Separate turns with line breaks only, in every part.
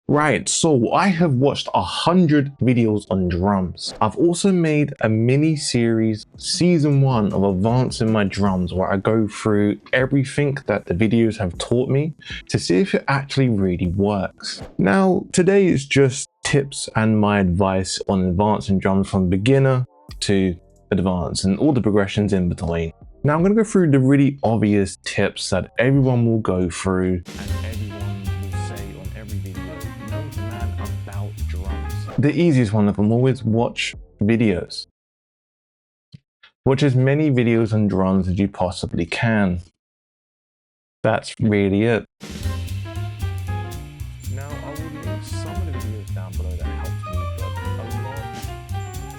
Right, so I have watched 100 videos on drums. I've also made a mini series, season 1 of advancing my drums, where I go through everything that the videos have taught me to see if it actually really works. Now, today is just tips and my advice on advancing drums from beginner to advanced and all the progressions in between. Now I'm going to go through the really obvious tips that everyone will go through and everyone will say on every video. Know the man about drums. The easiest one of them always watch videos. Watch as many videos on drums as you possibly can. That's really it. Now I will link some of the videos down below that helped me,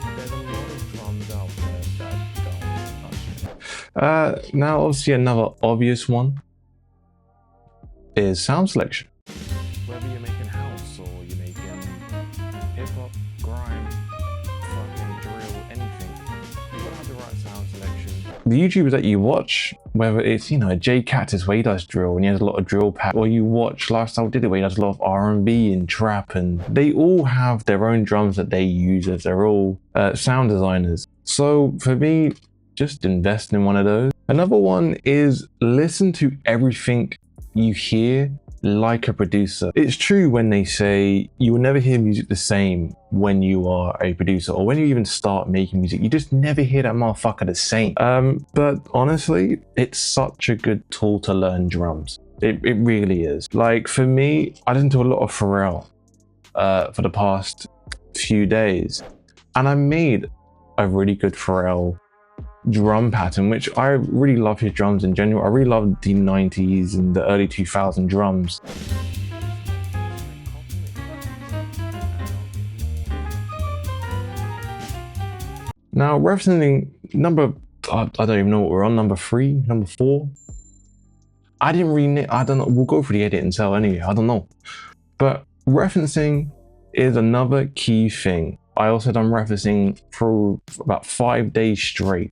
but there's a lot of drums out there that don't touch me. Now obviously another obvious one is sound selection. Whether you're making house or you're making hip-hop, grime, fucking drill, anything, you gotta have the right sound selection. The YouTubers that you watch, whether it's, Jay Cactus where he does drill and he has a lot of drill pack, or you watch Lifestyle Did It where he does a lot of R&B and trap, and they all have their own drums that they use as they're all sound designers. So for me, just invest in one of those. Another one is listen to everything you hear like a producer. It's true when they say you will never hear music the same when you are a producer, or when you even start making music, you just never hear that motherfucker the same. But honestly, it's such a good tool to learn drums. It really is. Like for me, I listen to a lot of Pharrell for the past few days, and I made a really good Pharrell drum pattern, which I really love his drums in general. I really love the 90s and the early 2000 drums. Now referencing number, I don't even know what we're on, number 3, number 4. I don't know, we'll go for the edit and tell anyway, I don't know. But referencing is another key thing. I also done referencing for about 5 days straight.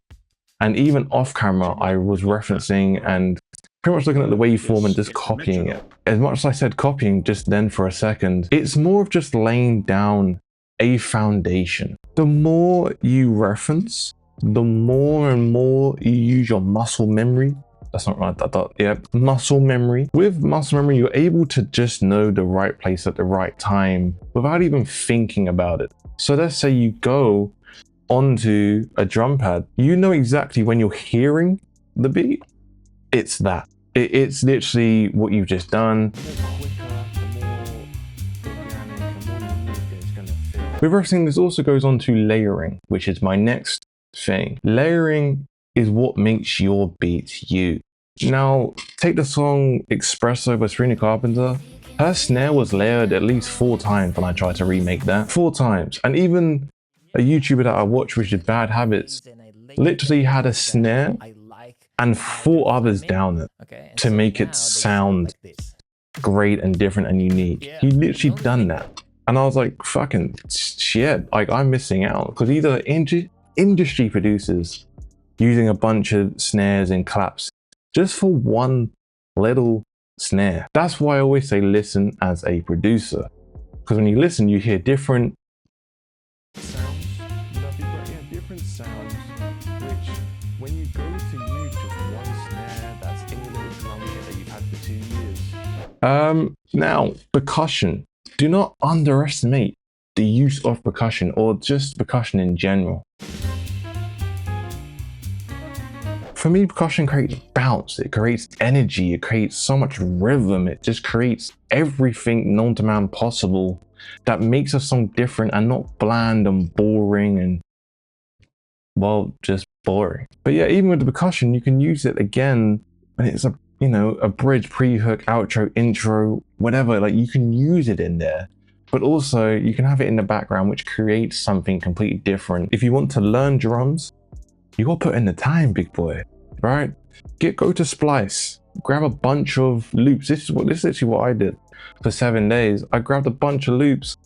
And even off camera, I was referencing and pretty much looking at the waveform and just copying it. As much as I said copying just then for a second, it's more of just laying down a foundation. The more you reference, the more and more you use your muscle memory. That's not right, yeah, muscle memory. With muscle memory, you're able to just know the right place at the right time without even thinking about it. So let's say you go onto a drum pad, you know exactly when you're hearing the beat, it's that. It's literally what you've just done. With everything, this also goes on to layering, which is my next thing. Layering is what makes your beat you. Now, take the song Espresso by Serena Carpenter. Her snare was layered at least 4 times when I tried to remake that. 4 times. And even a YouTuber that I watch, which is Bad Habits, literally had a snare and 4 others down it to make it sound great and different and unique. He literally done that. And I was like, fucking shit, like I'm missing out, because these are industry producers using a bunch of snares and claps just for one little snare. That's why I always say listen as a producer, because when you listen, you hear different sounds. Different sounds, which when you go to use just one snare that's in your little drum kit that you've had for 2 years. Now, percussion. Do not underestimate the use of percussion, or just percussion in general. For me, percussion creates bounce, it creates energy, it creates so much rhythm, it just creates everything known to man possible that makes a song different and not bland and boring and, well, just boring. But yeah, even with the percussion, you can use it again, and it's a bridge, pre-hook, outro, intro, whatever, like you can use it in there. But also you can have it in the background, which creates something completely different. If you want to learn drums, you gotta put in the time, big boy, right? Go to Splice, grab a bunch of loops. This is literally what I did for 7 days. I grabbed a bunch of loops,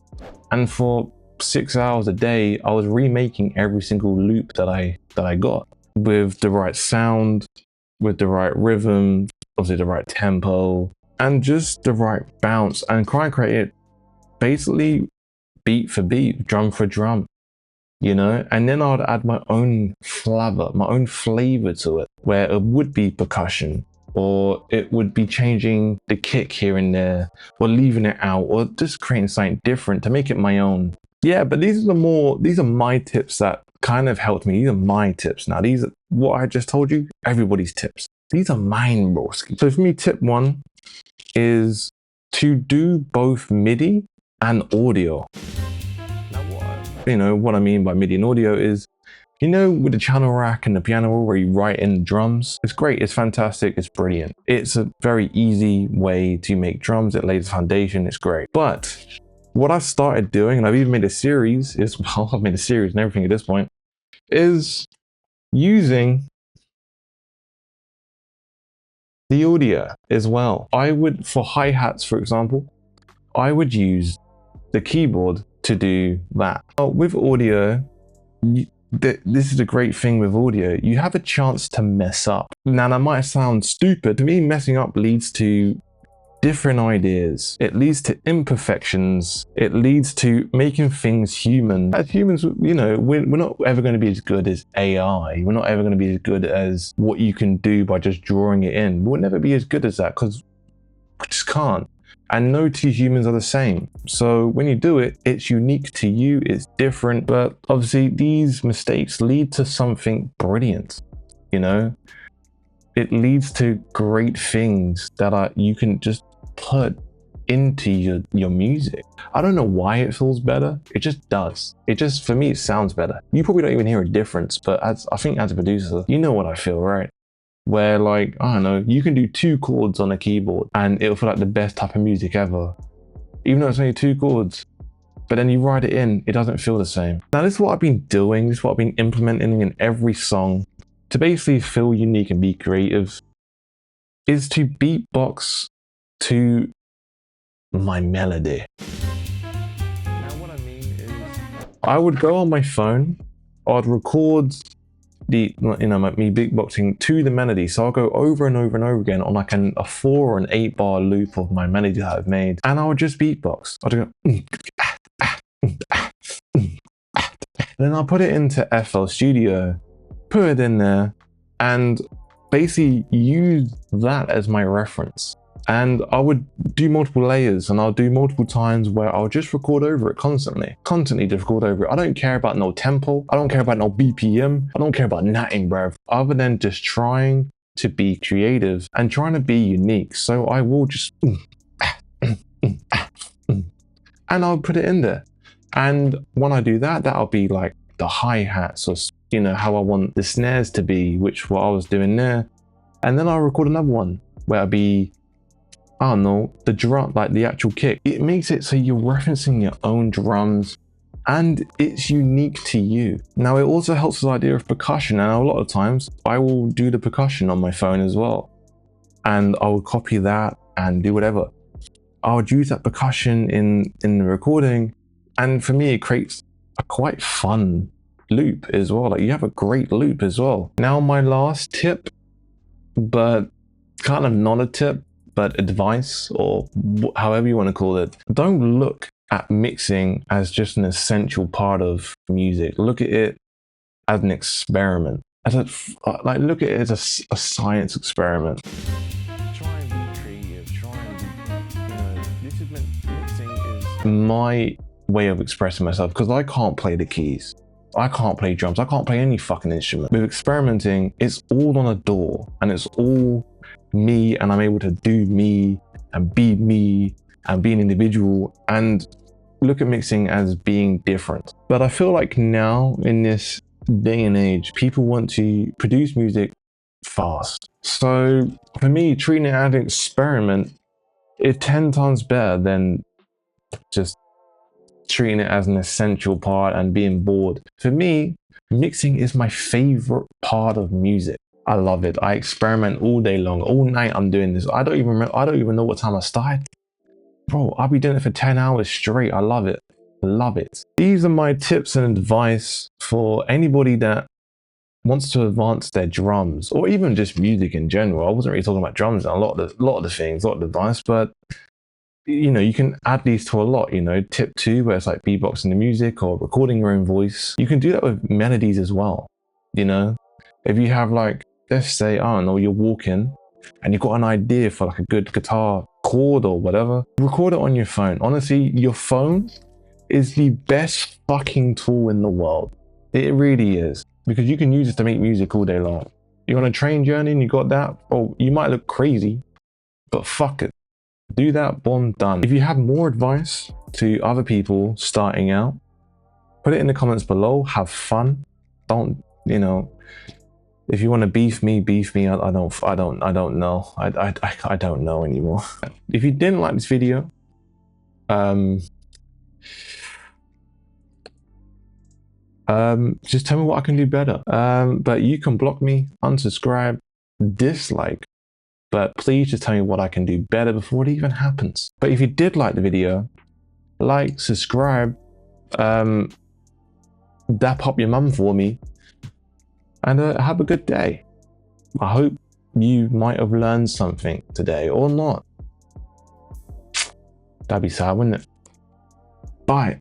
and for 6 hours a day, I was remaking every single loop that I got with the right sound, with the right rhythm, obviously the right tempo, and just the right bounce, and try and create basically beat for beat, drum for drum, you know? And then I'd add my own flavor to it, where it would be percussion, or it would be changing the kick here and there, or leaving it out, or just creating something different to make it my own. Yeah, but these are my tips that kind of helped me. These are my tips. Now, these are what I just told you, everybody's tips. These are mine, broski. So for me, tip 1 is to do both MIDI and audio. Now, what I mean by MIDI and audio is, you know, with the channel rack and the piano roll where you write in the drums, it's great, it's fantastic, it's brilliant. It's a very easy way to make drums. It lays the foundation, it's great. But what I've started doing, and I've even made a series, I've made a series and everything at this point, is using the audio as well. I would, for hi-hats, for example, I would use the keyboard to do that. With audio, this is a great thing with audio. You have a chance to mess up. Now, that might sound stupid. To me, messing up leads to different ideas. It leads to imperfections. It leads to making things human. As humans, you know, we're not ever going to be as good as AI. We're not ever going to be as good as what you can do by just drawing it in. We'll never be as good as that because we just can't. And no two humans are the same. So when you do it, it's unique to you, it's different. But obviously these mistakes lead to something brilliant, you know? It leads to great things that you can just put into your music. I don't know why it feels better. It just does. For me, it sounds better. You probably don't even hear a difference, but I think as a producer, you know what I feel, right? Where, like, I don't know, you can do 2 chords on a keyboard and it'll feel like the best type of music ever. Even though it's only 2 chords, but then you write it in, it doesn't feel the same. Now, this is what I've been doing, this is what I've been implementing in every song to basically feel unique and be creative, is to beatbox to my melody. Now, what I mean is, I would go on my phone, I'd record me beatboxing to the melody. So I'll go over and over and over again on like a 4 or an 8 bar loop of my melody that I've made, and I would just beatbox. I'd go then I'll put it into FL Studio, put it in there, and basically use that as my reference. And I would do multiple layers, and I'll do multiple times where I'll just record over it constantly just record over it. I don't care about no tempo. I don't care about no BPM. I don't care about nothing, bruv, other than just trying to be creative and trying to be unique. So I will just, and I'll put it in there. And when I do that, that'll be like the hi-hats, or, you know, how I want the snares to be, which what I was doing there. And then I'll record another one where it'll be, I don't know, the drum, like the actual kick. It makes it so you're referencing your own drums and it's unique to you. Now, it also helps with the idea of percussion. And a lot of times I will do the percussion on my phone as well. And I will copy that and do whatever. I would use that percussion in the recording. And for me, it creates a quite fun loop as well. Like, you have a great loop as well. Now, my last tip, but kind of not a tip, but advice, or however you want to call it. Don't look at mixing as just an essential part of music. Look at it as an experiment. Look at it as a science experiment. Try and be creative. Try and be, you know, mixing is my way of expressing myself, because I can't play the keys. I can't play drums. I can't play any fucking instrument. With experimenting, it's all on a DAW, and it's all me, and I'm able to do me and be an individual, and look at mixing as being different. But I feel like now, in this day and age, people want to produce music fast. So for me, treating it as an experiment is 10 times better than just treating it as an essential part and being bored. For me, mixing is my favorite part of music. I love it. I experiment all day long. All night I'm doing this. I don't even know what time I started. Bro, I'll be doing it for 10 hours straight. I love it. I love it. These are my tips and advice for anybody that wants to advance their drums, or even just music in general. I wasn't really talking about drums and a lot of the things, a lot of advice, but you know, you can add these to a lot, you know, tip 2, where it's like beatboxing the music or recording your own voice. You can do that with melodies as well. You know, if you have like, let's say, I don't know, you're walking and you've got an idea for like a good guitar chord or whatever, record it on your phone. Honestly, your phone is the best fucking tool in the world. It really is, because you can use it to make music all day long. You're on a train journey and you got that, oh, you might look crazy, but fuck it. Do that, boom, done. If you have more advice to other people starting out, put it in the comments below. Have fun. Don't, you know, if you want to beef me, I don't know. I don't know anymore. If you didn't like this video, just tell me what I can do better. But you can block me, unsubscribe, dislike, but please just tell me what I can do better before it even happens. But if you did like the video, like, subscribe, dap up your mum for me, and have a good day. I hope you might have learned something today or not. That'd be sad, wouldn't it? Bye.